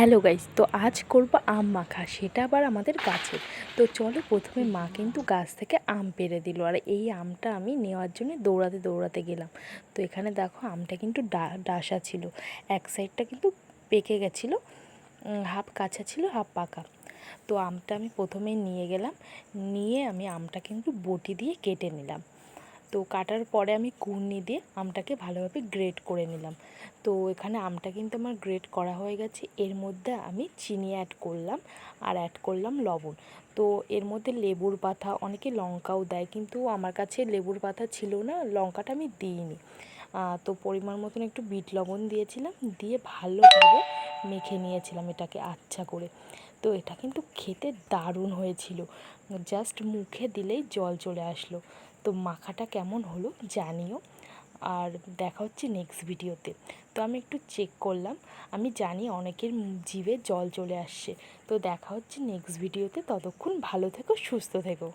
Hello guys, তো আজ করব আম মাখা, সেটা আবার আমাদের গাছের। তো চলো, প্রথমে মা কিন্তু গাছ থেকে আম পেড়ে দিল, আর এই আমটা আমি নেওয়ার জন্য দৌড়াতে দৌড়াতে গেলাম। তো এখানে দেখো, আমটা কিন্তু ডাসা ছিল, এক সাইডটা কিন্তু পেকে গেছিলো, হাফ কাঁচা ছিল হাফ পাকা। তো আমটা আমি প্রথমেই নিয়ে গেলাম, নিয়ে আমি আমটা কিন্তু বটি দিয়ে কেটে নিলাম। তো কাটার পরে আমি কুর্নি দিয়ে আমটাকে ভালোভাবে গ্রেট করে নিলাম। তো এখানে আমটা কিন্তু আমার গ্রেট করা হয়ে গেছে। এর মধ্যে আমি চিনি অ্যাড করলাম, আর অ্যাড করলাম লবণ। তো এর মধ্যে লেবুর পাতা, অনেকে লঙ্কাও দেয়, কিন্তু আমার কাছে লেবুর পাতা ছিল না, লঙ্কাটা আমি দিইনি। তো পরিমাণ মতন একটু বিট লবণ দিয়েছিলাম, দিয়ে ভালোভাবে মেখে নিয়েছিলাম এটাকে আচ্ছা করে। তো এটা কিন্তু খেতে দারুণ হয়েছিল, জাস্ট মুখে দিলেই জল চলে আসলো। তো মাখাটা কেমন হলো জানিও, আর দেখা হচ্ছে নেক্সট ভিডিওতে। তো আমি একটু চেক করলাম, আমি জানি অনেকের জিভে জল চলে আসছে। তো দেখা হচ্ছে নেক্সট ভিডিওতে, ততক্ষণ ভালো থেকো, সুস্থ থেকো।